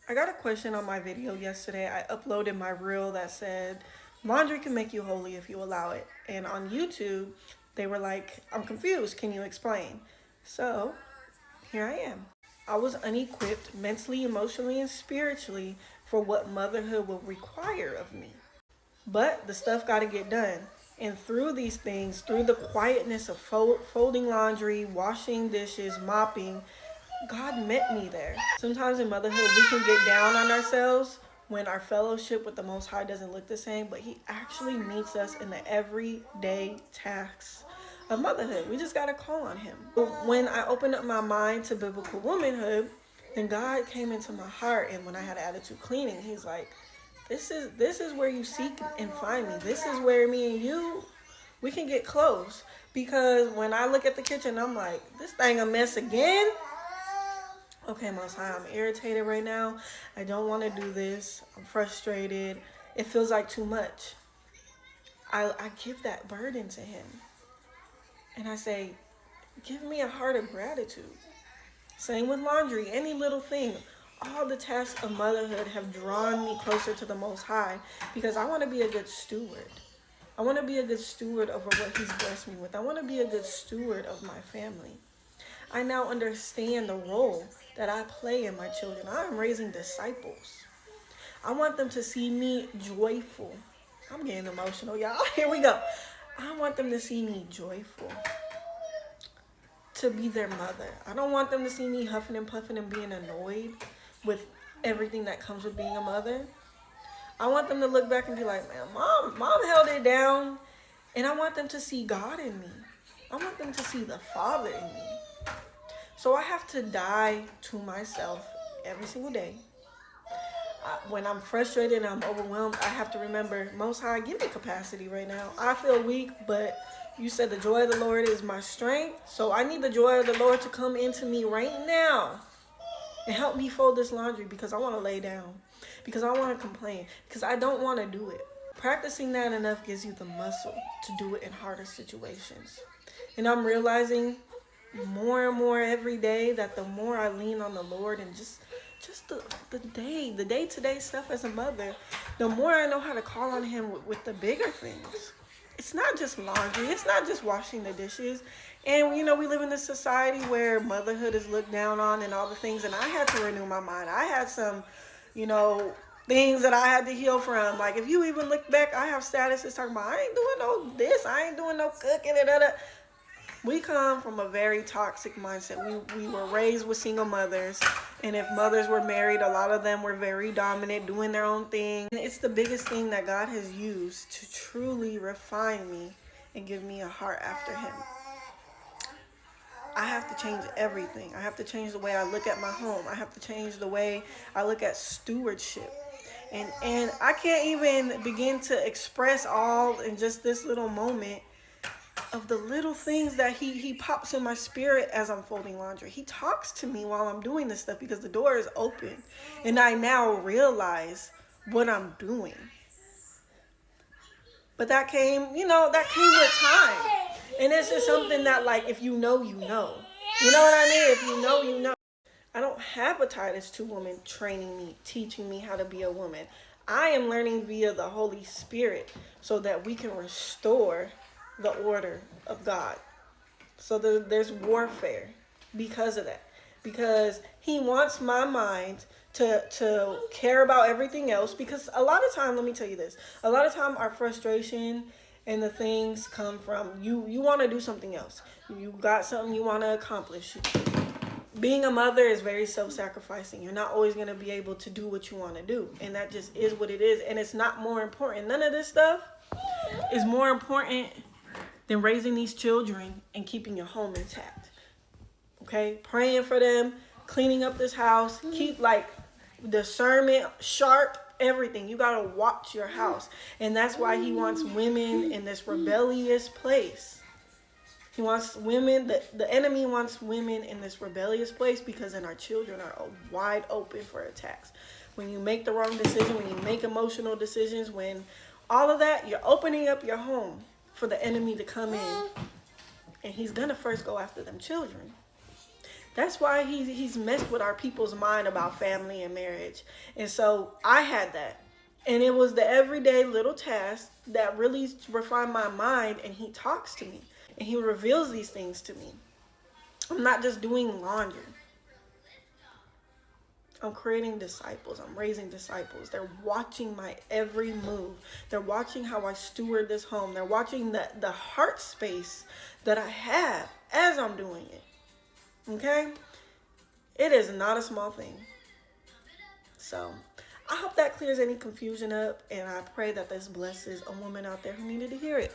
I got a question on my video yesterday. I uploaded my reel that said, laundry can make you holy if you allow it. And on YouTube, they were like, I'm confused. Can you explain? So here I am. I was unequipped mentally, emotionally, and spiritually for what motherhood will require of me. But the stuff got to get done. And through these things, through the quietness of folding laundry, washing dishes, mopping, God met me there. Sometimes in motherhood, we can get down on ourselves when our fellowship with the Most High doesn't look the same, but He actually meets us in the everyday tasks of motherhood. We just got to call on Him. When I opened up my mind to biblical womanhood, then God came into my heart, and when I had attitude cleaning, He's like, this is where you seek and find me. This is where me and you, we can get close. Because when I look at the kitchen, I'm like, this thing a mess again. Okay, Most High, I'm irritated right now. I don't want to do this. I'm frustrated. It feels like too much. I give that burden to Him. And I say, give me a heart of gratitude. Same with laundry, any little thing. All the tasks of motherhood have drawn me closer to the Most High because I want to be a good steward. I want to be a good steward over what He's blessed me with. I want to be a good steward of my family. I now understand the role that I play in my children. I am raising disciples. I want them to see me joyful. I'm getting emotional, y'all. Here we go. I want them to see me joyful, to be their mother. I don't want them to see me huffing and puffing and being annoyed with everything that comes with being a mother. I want them to look back and be like, man, mom held it down. And I want them to see God in me. I want them to see the Father in me. So I have to die to myself every single day. When I'm frustrated and I'm overwhelmed, I have to remember, Most High, give me capacity right now. I feel weak, but you said the joy of the Lord is my strength. So I need the joy of the Lord to come into me right now and help me fold this laundry because I want to lay down, because I want to complain, because I don't want to do it. Practicing that enough gives you the muscle to do it in harder situations. And I'm realizing more and more every day that the more I lean on the Lord and just the day-to-day stuff as a mother, the more I know how to call on Him with the bigger things. It's not just laundry. It's not just washing the dishes. And, we live in this society where motherhood is looked down on and all the things. And I had to renew my mind. I had some, things that I had to heal from. Like, if you even look back, I have statuses talking about, I ain't doing no this. I ain't doing no cooking. We come from a very toxic mindset. We were raised with single mothers. And if mothers were married, a lot of them were very dominant, doing their own thing. And it's the biggest thing that God has used to truly refine me and give me a heart after Him. I have to change everything. I have to change the way I look at my home. I have to change the way I look at stewardship. And I can't even begin to express all in just this little moment of the little things that he pops in my spirit as I'm folding laundry. He talks to me while I'm doing this stuff because the door is open. And I now realize what I'm doing. But that came with time. And it's just something that, like, if you know, you know. You know what I mean? If you know, you know. I don't have a Titus 2 woman training me, teaching me how to be a woman. I am learning via the Holy Spirit so that we can restore the order of God. So there's warfare because of that. Because He wants my mind to care about everything else. Because a lot of time, let me tell you this, a lot of time our frustration and the things come from you want to do something else. You got something you want to accomplish. Being a mother is very self-sacrificing. You're not always going to be able to do what you want to do. And that just is what it is. And it's not more important. None of this stuff is more important than raising these children and keeping your home intact. Okay? Praying for them, cleaning up this house, keep discernment sharp, everything. You got to watch your house. And that's why He wants women in this rebellious place. He wants women, the enemy wants women in this rebellious place because then our children are wide open for attacks. When you make the wrong decision, when you make emotional decisions, when all of that, you're opening up your home for the enemy to come in. And he's going to first go after them children. That's why he's messed with our people's mind about family and marriage. And so I had that. And it was the everyday little tasks that really refine my mind, and he talks to me and he reveals these things to me. I'm not just doing laundry. I'm creating disciples. I'm raising disciples. They're watching my every move. They're watching how I steward this home. They're watching the heart space that I have as I'm doing it. Okay? It is not a small thing. So, I hope that clears any confusion up, and I pray that this blesses a woman out there who needed to hear it.